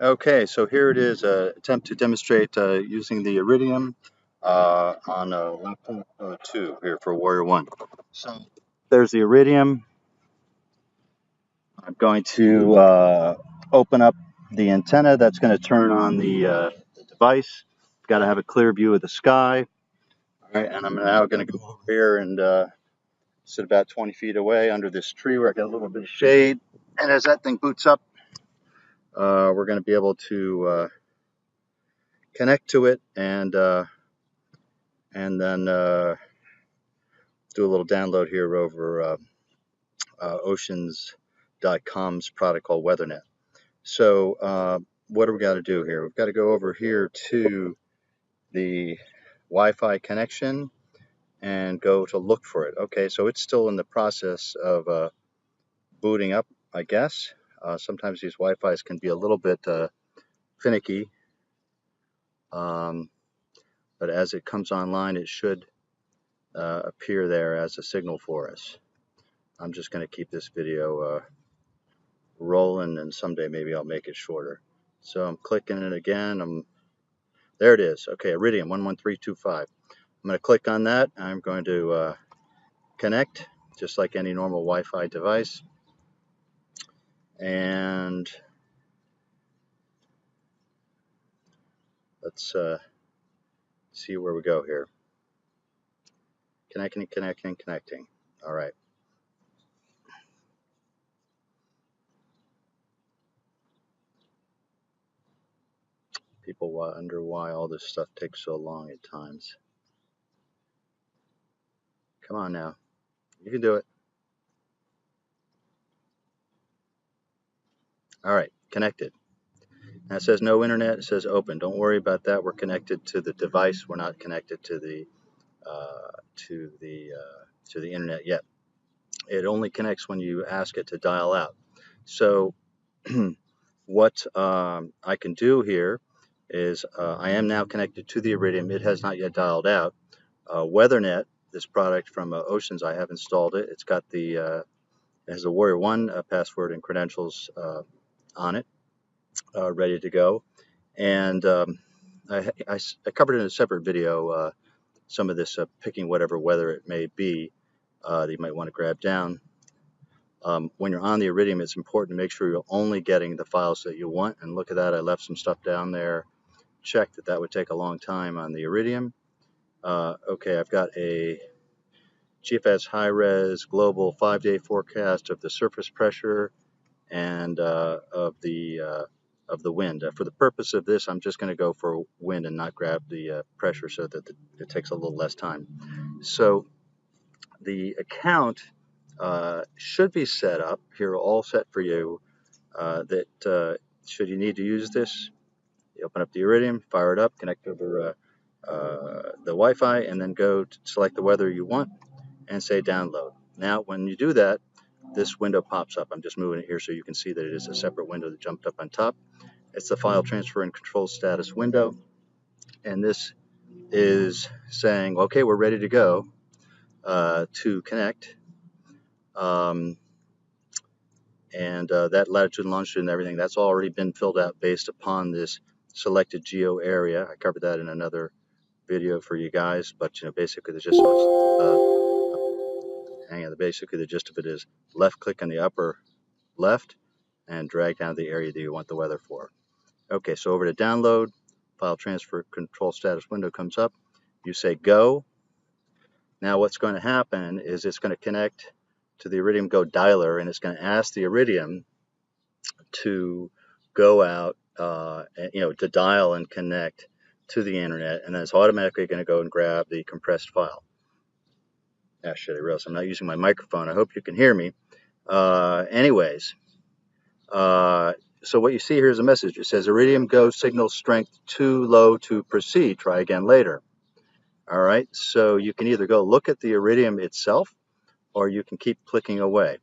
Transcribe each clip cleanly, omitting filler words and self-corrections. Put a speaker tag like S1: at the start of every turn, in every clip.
S1: Okay, so here it is, attempt to demonstrate using the Iridium on a laptop 2 here for Warrior 1. So there's the Iridium. I'm going to open up the antenna that's going to turn on the device. Got to have a clear view of the sky. All right, and I'm now going to go over here and sit about 20 feet away under this tree where I get a little bit of shade. And as that thing boots up, we're going to be able to connect to it and then do a little download here over oceans.com's product called Weathernet. So what do we got to do here? We've got to go over here to the Wi-Fi connection and go to look for it. Okay, so it's still in the process of booting up, I guess. Sometimes these Wi-Fis can be a little bit finicky, but as it comes online, it should appear there as a signal for us. I'm just going to keep this video rolling, and someday maybe I'll make it shorter. So I'm clicking it again. There it is. Okay, Iridium 11325. I'm going to click on that. I'm going to connect just like any normal Wi-Fi device, and let's see where we go here. Connecting. All right. People wonder why all this stuff takes so long at times. Come on now. You can do it. All right, connected. Now it says no internet, it says open. Don't worry about that. We're connected to the device. We're not connected to the internet yet. It only connects when you ask it to dial out. So what I can do here is I am now connected to the Iridium. It has not yet dialed out. Weathernet, this product from Oceans, I have installed it. It's got it has the Warrior 1 password and credentials on it, ready to go. And I covered in a separate video some of this picking whatever weather it may be that you might want to grab down. When you're on the Iridium, it's important to make sure you're only getting the files that you want. And look at that, I left some stuff down there. Check that would take a long time on the Iridium. Okay, I've got a GFS high-res global 5-day forecast of the surface pressure and of the wind. For the purpose of this, I'm just going to go for wind and not grab the pressure so that it takes a little less time. So the account should be set up here, all set for you. That should you need to use this, you open up the Iridium, fire it up, connect over the Wi-Fi, and then go to select the weather you want and say download. Now, when you do that, this window pops up. I'm just moving it here so you can see that it is a separate window that jumped up on top. It's the file transfer and control status window, and this is saying, okay, we're ready to go to connect. And that latitude and longitude and everything, that's already been filled out based upon this selected geo area. I covered that in another video for you guys, but basically the gist of it is left click on the upper left and drag down the area that you want the weather for. Okay, so over to download, file transfer control status window comes up. You say go. Now what's going to happen is it's going to connect to the IridiumGo dialer, and it's going to ask the Iridium to go out, to dial and connect to the internet, and then it's automatically going to go and grab the compressed file. Shit, I realize I'm not using my microphone. I hope you can hear me. Anyways, so what you see here is a message. It says IridiumGo signal strength too low to proceed. Try again later. All right, so you can either go look at the Iridium itself, or you can keep clicking away.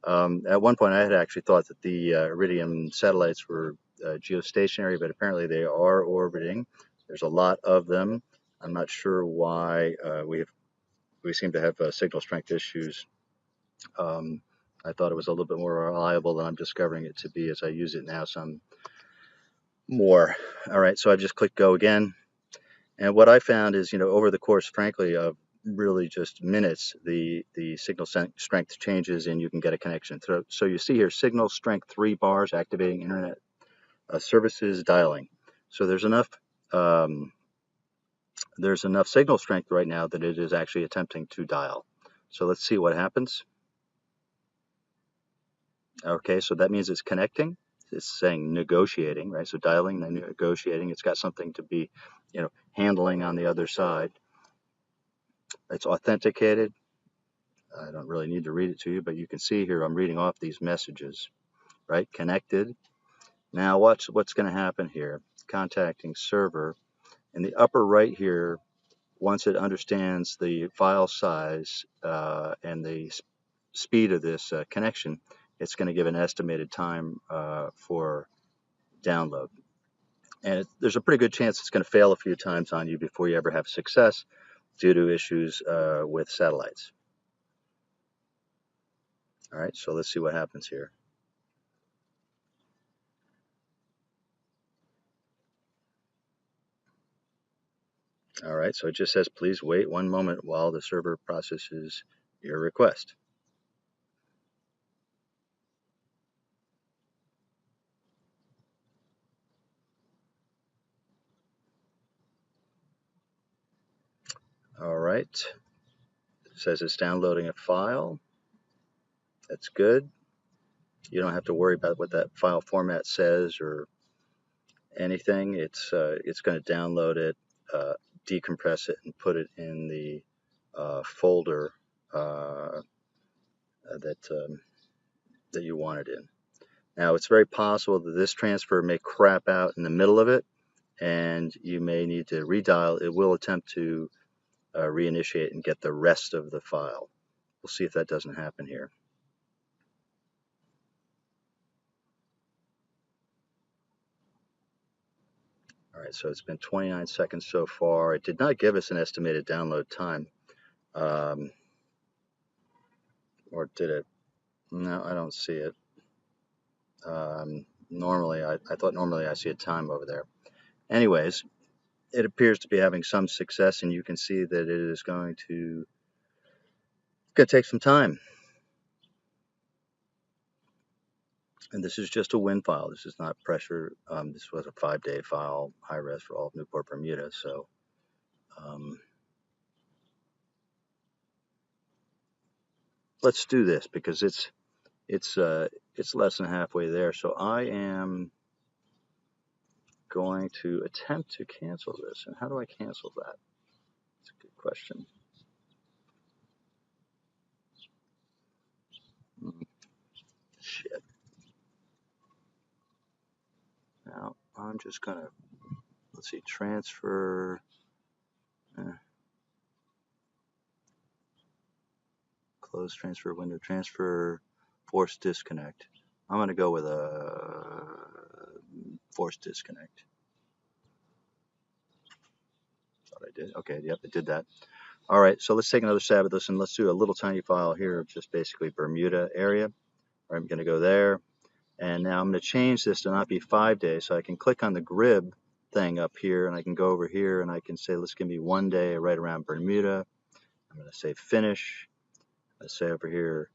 S1: At one point, I had actually thought that the Iridium satellites were geostationary, but apparently they are orbiting. There's a lot of them. I'm not sure why we seem to have signal strength issues. I thought it was a little bit more reliable than I'm discovering it to be as I use it now. So I'm more. All right, so I just clicked go again. And what I found is, over the course, frankly, of really just minutes, the signal strength changes and you can get a connection. So you see here, signal strength 3 bars, activating internet services, dialing. So um, there's enough signal strength right now that it is actually attempting to dial. So let's see what happens. Okay, so that means it's connecting. It's saying negotiating, right? So dialing and negotiating. It's got something to be, handling on the other side. It's authenticated. I don't really need to read it to you, but you can see here I'm reading off these messages, right? Connected. Now watch what's going to happen here. Contacting server. In the upper right here, once it understands the file size and the speed of this connection, it's going to give an estimated time for download. And there's a pretty good chance it's going to fail a few times on you before you ever have success due to issues with satellites. All right, so let's see what happens here. All right, so it just says, please wait 1 moment while the server processes your request. All right, it says it's downloading a file. That's good. You don't have to worry about what that file format says or anything. It's going to download it, decompress it, and put it in the folder that you want it in. Now, it's very possible that this transfer may crap out in the middle of it, and you may need to redial. It will attempt to reinitiate and get the rest of the file. We'll see if that doesn't happen here. All right, so it's been 29 seconds so far. It did not give us an estimated download time. Or did it? No, I don't see it. Normally, I thought normally I see a time over there. Anyways, it appears to be having some success, and you can see that it is going to take some time. And this is just a WIN file. This is not pressure. This was a 5-day file, high res for all of Newport, Bermuda. So let's do this because it's less than halfway there. So I am going to attempt to cancel this. And how do I cancel that? That's a good question. Shit. Now I'm just gonna, let's see, transfer. Close transfer window, transfer, force disconnect. I'm going to go with a force disconnect. Thought I did. Okay, yep, it did that. All right, so let's take another stab at this, and let's do a little tiny file here of just basically Bermuda area. I'm going to go there, and now I'm going to change this to not be 5 days, so I can click on the grid thing up here, and I can go over here, and I can say, let's give me 1 day right around Bermuda. I'm going to say finish. Let's say over here,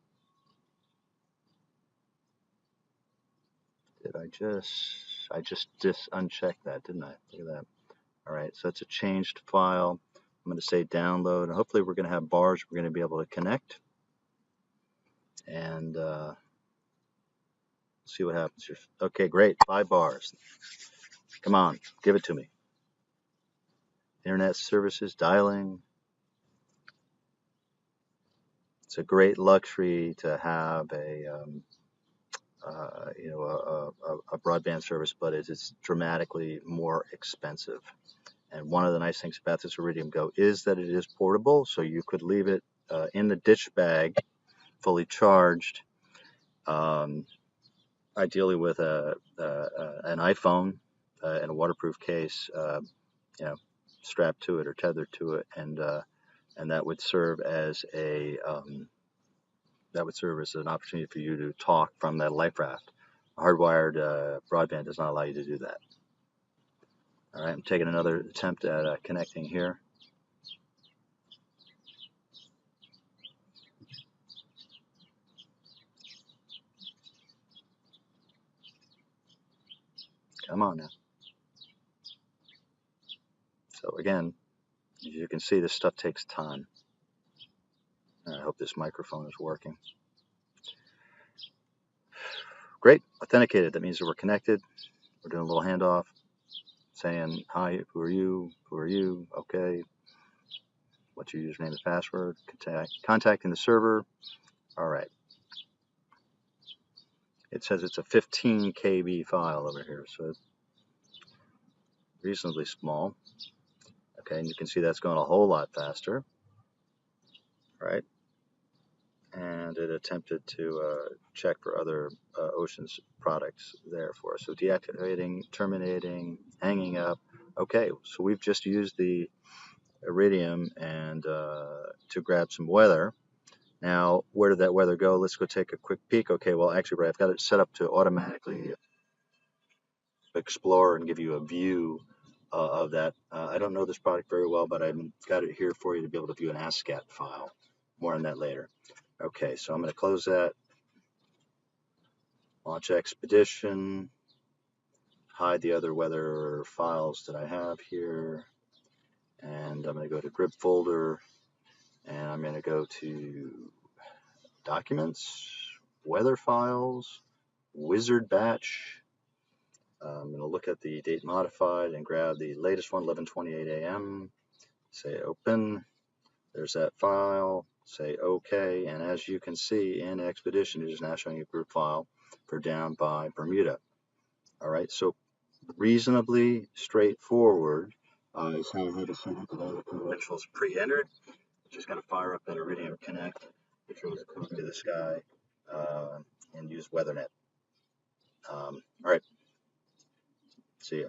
S1: did I just unchecked that, didn't I? Look at that. All right, so it's a changed file. I'm going to say download, and hopefully we're going to have bars we're going to be able to connect. And see what happens here. Okay, great, 5 bars. Come on, give it to me. Internet services, dialing. It's a great luxury to have a broadband service, but it's dramatically more expensive. And one of the nice things about this IridiumGo is that it is portable, so you could leave it in the ditch bag, fully charged, ideally with an iPhone and a waterproof case, strapped to it or tethered to it, and that would serve as an opportunity for you to talk from that life raft. Hardwired broadband does not allow you to do that. All right, I'm taking another attempt at connecting here. Come on now. So again, as you can see, this stuff takes time. I hope this microphone is working. Great, authenticated. That means that we're connected. We're doing a little handoff, saying, hi, who are you? Who are you? Okay. What's your username and password? Contacting the server. All right. It says it's a 15 KB file over here, so it's reasonably small. Okay, and you can see that's going a whole lot faster, right? And it attempted to check for other Oceans products there for us. So deactivating, terminating, hanging up. Okay, so we've just used the Iridium and to grab some weather. Now, where did that weather go? Let's go take a quick peek. Okay, well, actually, I've got it set up to automatically explore and give you a view of that. I don't know this product very well, but I've got it here for you to be able to view an ASCAP file. More on that later. Okay, so I'm going to close that. Launch Expedition. Hide the other weather files that I have here. And I'm going to go to grip folder. And I'm going to go to Documents, Weather Files, Wizard Batch. I'm going to look at the date modified and grab the latest one, 11:28 a.m. Say open. There's that file. Say OK. And as you can see in Expedition, it is now showing a group file for down by Bermuda. All right, so reasonably straightforward is how I had to set up all the credentials pre-entered. Just got to fire up that Iridium Connect, which was close to the sky, and use Weathernet. All right, see ya.